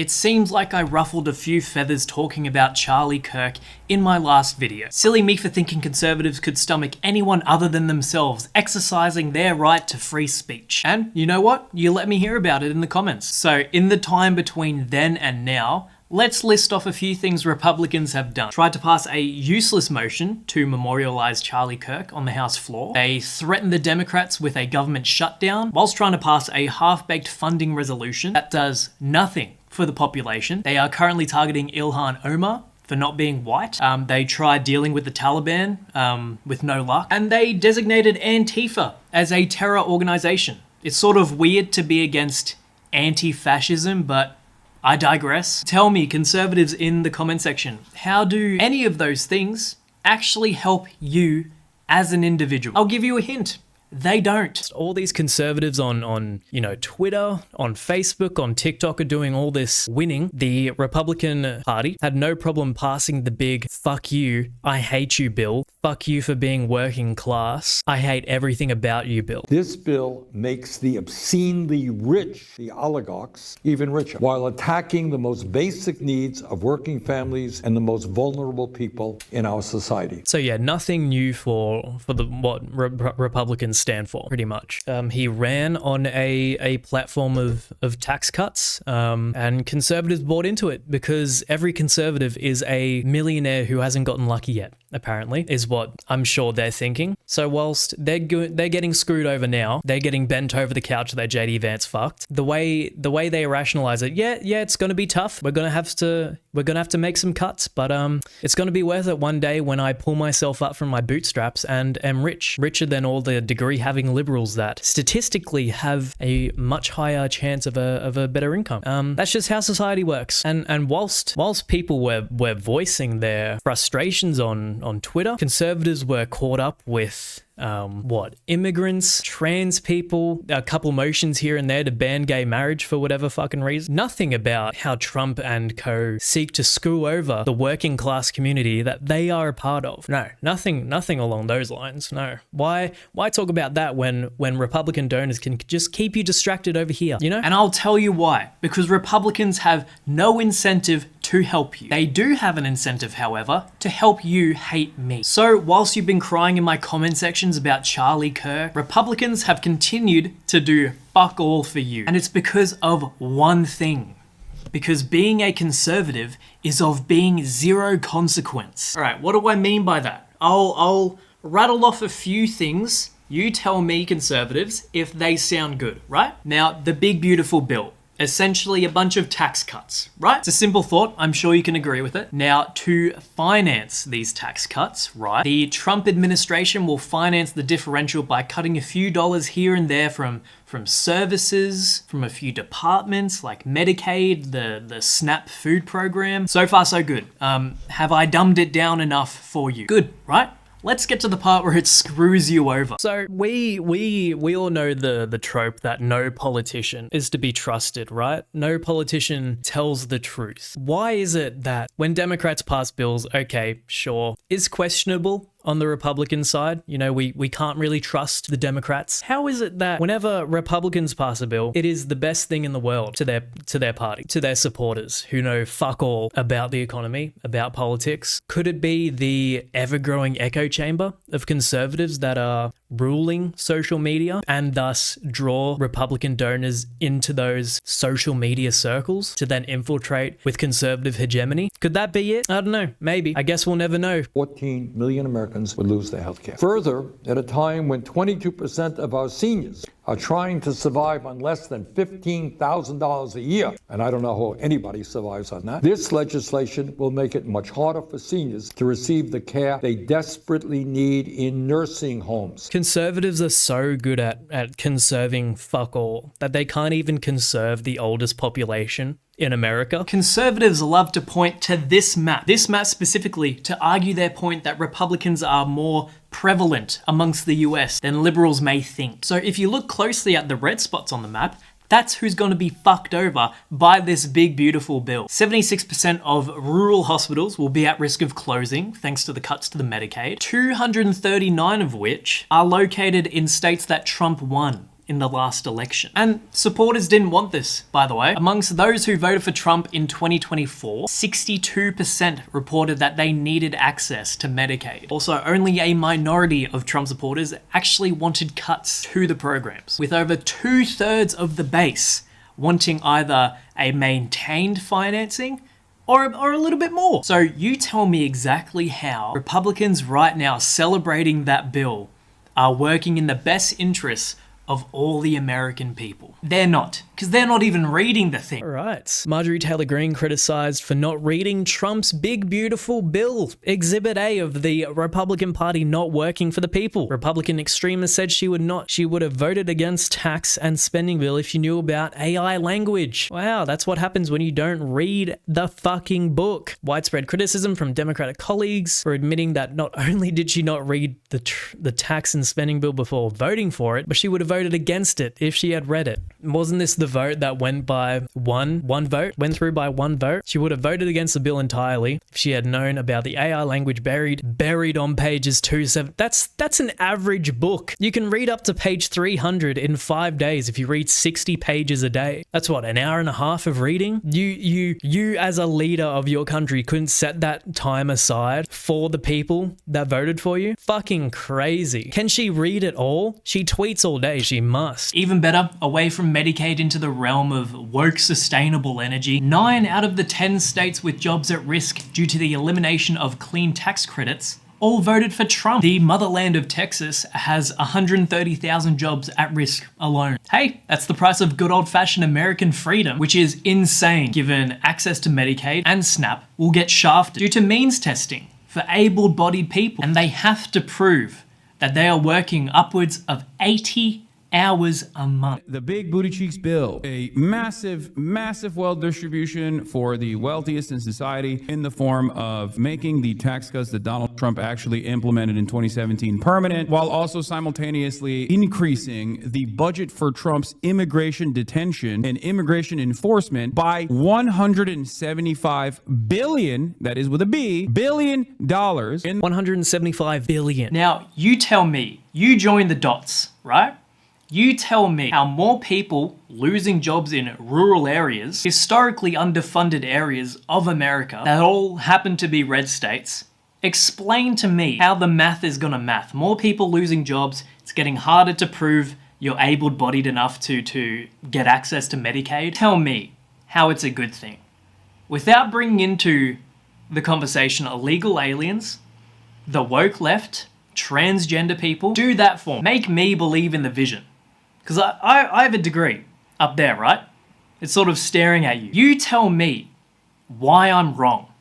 It seems like I ruffled a few feathers talking about Charlie Kirk in my last video. Silly me for thinking conservatives could stomach anyone other than themselves exercising their right to free speech. And you know what? You let me hear about it in the comments. So in the time between then and now, let's list off a few things Republicans have done. Tried to pass a useless motion to memorialize Charlie Kirk on the House floor. They threatened the Democrats with a government shutdown whilst trying to pass a half-baked funding resolution that does nothing for the population. They are currently targeting Ilhan Omar for not being white. They tried dealing with the Taliban with no luck. And they designated Antifa as a terror organization. It's sort of weird to be against anti-fascism, but I digress. Tell me, conservatives in the comment section, how do any of those things actually help you as an individual? I'll give you a hint. They don't. All these conservatives on Twitter, on Facebook, on TikTok are doing all this winning. The Republican Party had no problem passing the big "fuck you, I hate you" bill. Fuck you for being working class. I hate everything about you bill. This bill makes the obscenely rich, the oligarchs, even richer, while attacking the most basic needs of working families and the most vulnerable people in our society. So yeah, nothing new for what Republicans stand for, pretty much. He ran on a platform of tax cuts, and conservatives bought into it because every conservative is a millionaire who hasn't gotten lucky yet, apparently, is what I'm sure they're thinking. So whilst they're getting screwed over now, they're getting bent over the couch that JD Vance fucked. The way they rationalize it, yeah, it's gonna be tough. We're gonna have to make some cuts, but it's gonna be worth it one day when I pull myself up from my bootstraps and am richer than all the degree-having liberals that statistically have a much higher chance of a better income. That's just how society works. And whilst people were voicing their frustrations on Twitter, conservatives were caught up with immigrants, trans people, a couple motions here and there to ban gay marriage for whatever fucking reason. Nothing about how Trump and co seek to screw over the working class community that they are a part of. No, nothing along those lines. No. Why talk about that when Republican donors can just keep you distracted over here, you know? And I'll tell you why. Because Republicans have no incentive to help you. They do have an incentive, however, to help you hate me. So whilst you've been crying in my comment sections about Charlie Kirk, Republicans have continued to do fuck all for you. And it's because of one thing. Because being a conservative is of being zero consequence. All right, what do I mean by that? I'll rattle off a few things. You tell me, conservatives, if they sound good, right? Now, the big beautiful bill. Essentially a bunch of tax cuts, right? It's a simple thought, I'm sure you can agree with it. Now, to finance these tax cuts, right, the Trump administration will finance the differential by cutting a few dollars here and there from services, from a few departments like Medicaid, the SNAP food program. So far, so good. Have I dumbed it down enough for you? Good, right? Let's get to the part where it screws you over. So we all know the trope that no politician is to be trusted, right? No politician tells the truth. Why is it that when Democrats pass bills, okay, sure, is questionable on the Republican side? You know, we can't really trust the Democrats. How is it that whenever Republicans pass a bill, it is the best thing in the world to their party, to their supporters who know fuck all about the economy, about politics? Could it be the ever-growing echo chamber of conservatives that are ruling social media and thus draw Republican donors into those social media circles to then infiltrate with conservative hegemony? Could that be it? I don't know. Maybe. I guess we'll never know. 14 million Americans would lose their health care. Further, at a time when 22% of our seniors are trying to survive on less than $15,000 a year, and I don't know how anybody survives on that, this legislation will make it much harder for seniors to receive the care they desperately need in nursing homes. Conservatives are so good at conserving fuck all that they can't even conserve the oldest population in America. Conservatives love to point to this map specifically to argue their point that Republicans are more prevalent amongst the US than liberals may think. So if you look closely at the red spots on the map, that's who's going to be fucked over by this big, beautiful bill. 76% of rural hospitals will be at risk of closing thanks to the cuts to the Medicaid, 239 of which are located in states that Trump won in the last election. And supporters didn't want this, by the way. Amongst those who voted for Trump in 2024, 62% reported that they needed access to Medicaid. Also, only a minority of Trump supporters actually wanted cuts to the programs, with over 2/3 of the base wanting either a maintained financing or a little bit more. So you tell me exactly how Republicans right now celebrating that bill are working in the best interests of all the American people. They're not, because they're not even reading the thing. All right. Marjorie Taylor Greene criticized for not reading Trump's big, beautiful bill, Exhibit A of the Republican Party not working for the people. Republican extremists said she would have voted against tax and spending bill if she knew about AI language. Wow, that's what happens when you don't read the fucking book. Widespread criticism from Democratic colleagues for admitting that not only did she not read the tax and spending bill before voting for it, but she would have voted against it if she had read it. Wasn't this the vote that went by one vote? Went through by one vote? She would have voted against the bill entirely if she had known about the AI language buried on pages 2-7. That's an average book. You can read up to page 300 in 5 days if you read 60 pages a day. That's what, an hour and a half of reading? You as a leader of your country couldn't set that time aside for the people that voted for you? Fucking crazy. Can she read it all? She tweets all day. She must. Even better, away from Medicaid into the realm of woke sustainable energy, 9 out of the 10 states with jobs at risk due to the elimination of clean tax credits all voted for Trump. The motherland of Texas has 130,000 jobs at risk alone. Hey, that's the price of good old-fashioned American freedom, which is insane given access to Medicaid and SNAP will get shafted due to means testing for able-bodied people, and they have to prove that they are working upwards of 80 hours a month. The Big Booty Cheeks bill, a massive, massive wealth distribution for the wealthiest in society in the form of making the tax cuts that Donald Trump actually implemented in 2017 permanent, while also simultaneously increasing the budget for Trump's immigration detention and immigration enforcement by $175 billion, that is with a B, billion dollars. $175 billion. Now, you tell me, you join the dots, right? You tell me how more people losing jobs in rural areas, historically underfunded areas of America that all happen to be red states, explain to me how the math is gonna math. More people losing jobs, it's getting harder to prove you're able-bodied enough to get access to Medicaid. Tell me how it's a good thing. Without bringing into the conversation illegal aliens, the woke left, transgender people, do that for me. Make me believe in the vision. Because I have a degree up there, right? It's sort of staring at you. You tell me why I'm wrong.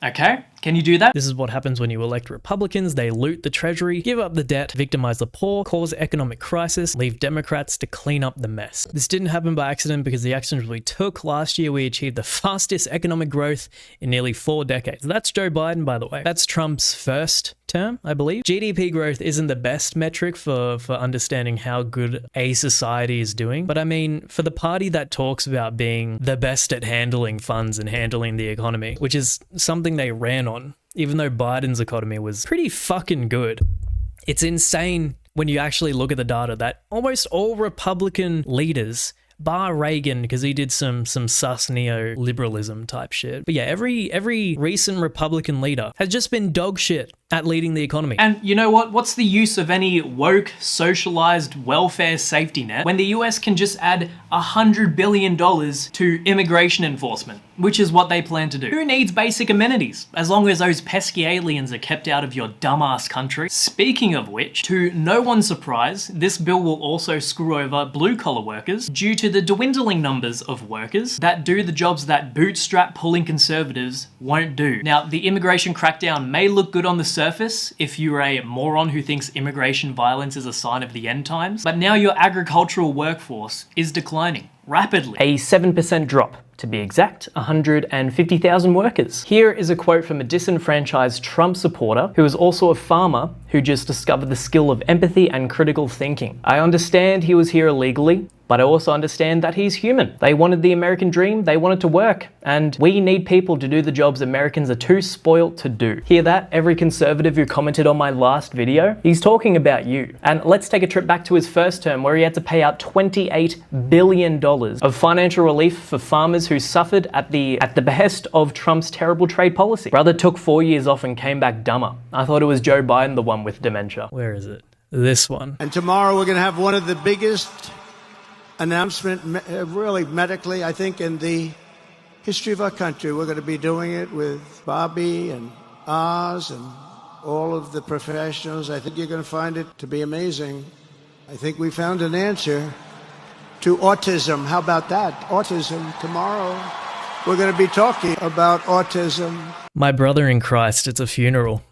Okay? Can you do that? This is what happens when you elect Republicans. They loot the treasury, give up the debt, victimize the poor, cause economic crisis, leave Democrats to clean up the mess. This didn't happen by accident because the actions we took last year, we achieved the fastest economic growth in nearly 4 decades. That's Joe Biden, by the way. That's Trump's first term, I believe. GDP growth isn't the best metric for understanding how good a society is doing. But I mean, for the party that talks about being the best at handling funds and handling the economy, which is something they ran on, even though Biden's economy was pretty fucking good. It's insane when you actually look at the data that almost all Republican leaders, bar Reagan, because he did some sus neoliberalism type shit. But yeah, every recent Republican leader has just been dog shit at leading the economy. And you know what? What's the use of any woke, socialized welfare safety net when the US can just add $100 billion to immigration enforcement, which is what they plan to do? Who needs basic amenities as long as those pesky aliens are kept out of your dumbass country? Speaking of which, to no one's surprise, this bill will also screw over blue-collar workers due to the dwindling numbers of workers that do the jobs that bootstrap pulling conservatives won't do. Now, the immigration crackdown may look good on the surface if you're a moron who thinks immigration violence is a sign of the end times, but now your agricultural workforce is declining rapidly. A 7% drop, to be exact, 150,000 workers. Here is a quote from a disenfranchised Trump supporter who is also a farmer who just discovered the skill of empathy and critical thinking. I understand he was here illegally, but I also understand that he's human. They wanted the American dream, they wanted to work, and we need people to do the jobs Americans are too spoilt to do. Hear that, every conservative who commented on my last video? He's talking about you. And let's take a trip back to his first term where he had to pay out $28 billion of financial relief for farmers who suffered at the behest of Trump's terrible trade policy. Brother took 4 years off and came back dumber. I thought it was Joe Biden, the one with dementia. Where is it? This one. And tomorrow we're going to have one of the biggest announcement, really medically, I think, in the history of our country. We're going to be doing it with Bobby and Oz and all of the professionals. I think you're going to find it to be amazing. I think we found an answer to autism. How about that? Autism. Tomorrow we're going to be talking about autism. My brother in Christ, it's a funeral.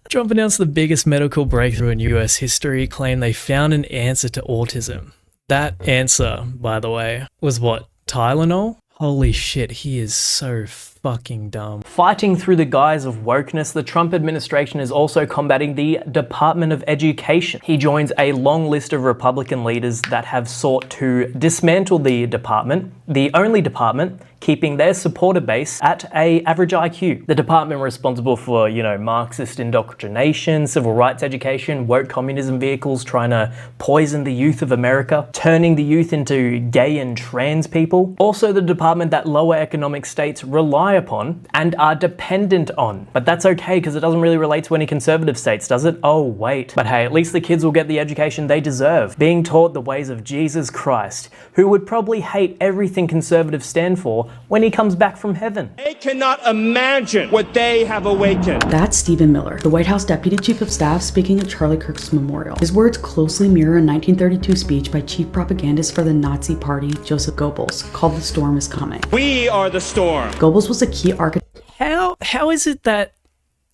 Trump announced the biggest medical breakthrough in US history, claimed they found an answer to autism. That answer, by the way, was what? Tylenol? Holy shit, he is so fucking dumb. Fighting through the guise of wokeness, the Trump administration is also combating the Department of Education. He joins a long list of Republican leaders that have sought to dismantle the department, the only department keeping their supporter base at an average IQ. The department responsible for, Marxist indoctrination, civil rights education, woke communism vehicles, trying to poison the youth of America, turning the youth into gay and trans people. Also the department that lower economic states rely upon and are dependent on. But that's okay because it doesn't really relate to any conservative states, does it? Oh, wait. But hey, at least the kids will get the education they deserve, being taught the ways of Jesus Christ, who would probably hate everything conservatives stand for when he comes back from heaven. They cannot imagine what they have awakened. That's Stephen Miller, the White House Deputy Chief of Staff, speaking at Charlie Kirk's memorial. His words closely mirror a 1932 speech by chief propagandist for the Nazi Party, Joseph Goebbels, called "The Storm is Coming." We are the storm. Goebbels was a key architect. How is it that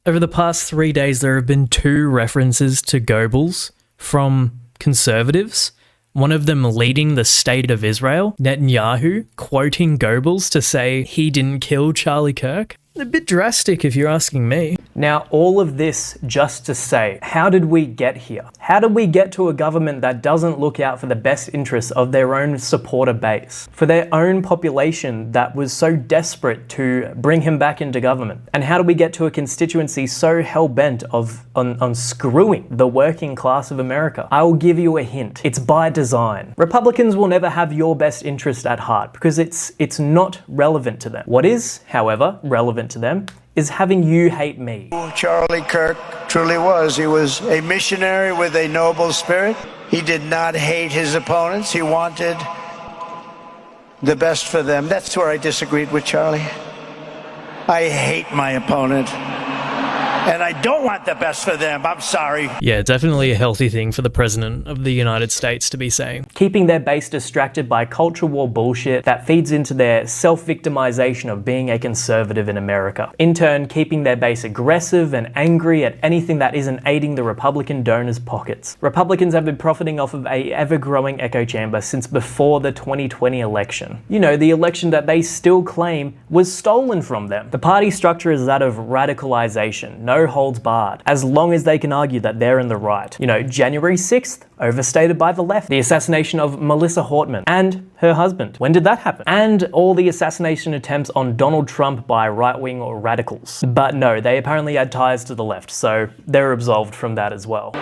over the past 3 days there have been 2 references to Goebbels from conservatives? One of them leading the state of Israel, Netanyahu, quoting Goebbels to say he didn't kill Charlie Kirk? A bit drastic if you're asking me. Now, all of this just to say, how did we get here? How did we get to a government that doesn't look out for the best interests of their own supporter base, for their own population that was so desperate to bring him back into government? And how did we get to a constituency so hell-bent on screwing the working class of America? I will give you a hint. It's by design. Republicans will never have your best interest at heart because it's not relevant to them. What is, however, relevant to them is having you hate me. Charlie Kirk truly was. He was a missionary with a noble spirit. He did not hate his opponents. He wanted the best for them. That's where I disagreed with Charlie. I hate my opponent. And I don't want the best for them. I'm sorry. Yeah, definitely a healthy thing for the President of the United States to be saying. Keeping their base distracted by culture war bullshit that feeds into their self-victimization of being a conservative in America. In turn, keeping their base aggressive and angry at anything that isn't aiding the Republican donors' pockets. Republicans have been profiting off of a ever-growing echo chamber since before the 2020 election. The election that they still claim was stolen from them. The party structure is that of radicalization. No holds barred, as long as they can argue that they're in the right. January 6th, overstated by the left. The assassination of Melissa Hortman and her husband. When did that happen? And all the assassination attempts on Donald Trump by right-wing radicals. But no, they apparently had ties to the left, so they're absolved from that as well.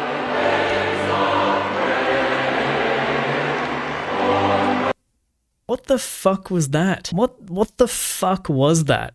What the fuck was that? What the fuck was that?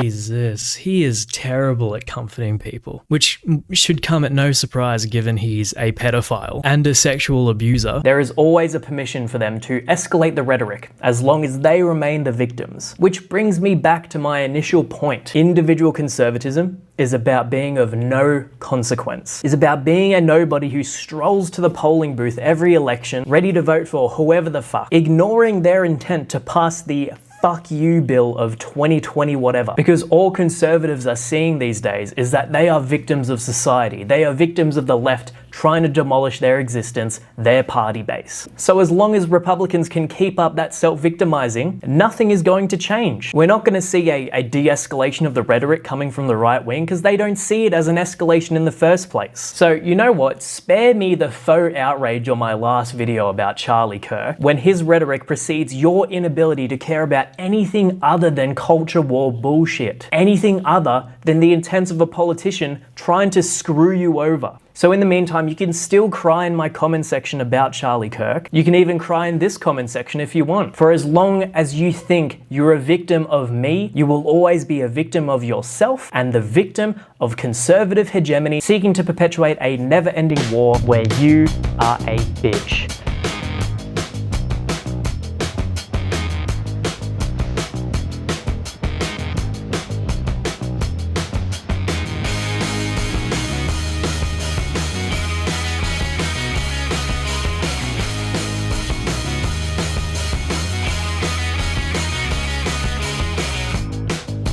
Jesus, he is terrible at comforting people, which should come at no surprise given he's a pedophile and a sexual abuser. There is always a permission for them to escalate the rhetoric, as long as they remain the victims. Which brings me back to my initial point. Individual conservatism is about being of no consequence. Is about being a nobody who strolls to the polling booth every election, ready to vote for whoever the fuck, ignoring their intent to pass the fuck you bill of 2020 whatever. Because all conservatives are seeing these days is that they are victims of society. They are victims of the left trying to demolish their existence, their party base. So as long as Republicans can keep up that self-victimizing, nothing is going to change. We're not going to see a de-escalation of the rhetoric coming from the right wing because they don't see it as an escalation in the first place. So you know what? Spare me the faux outrage on my last video about Charlie Kirk when his rhetoric precedes your inability to care about anything other than culture war bullshit. Anything other than the intents of a politician trying to screw you over. So in the meantime, you can still cry in my comment section about Charlie Kirk. You can even cry in this comment section if you want. For as long as you think you're a victim of me, you will always be a victim of yourself and the victim of conservative hegemony seeking to perpetuate a never-ending war where you are a bitch.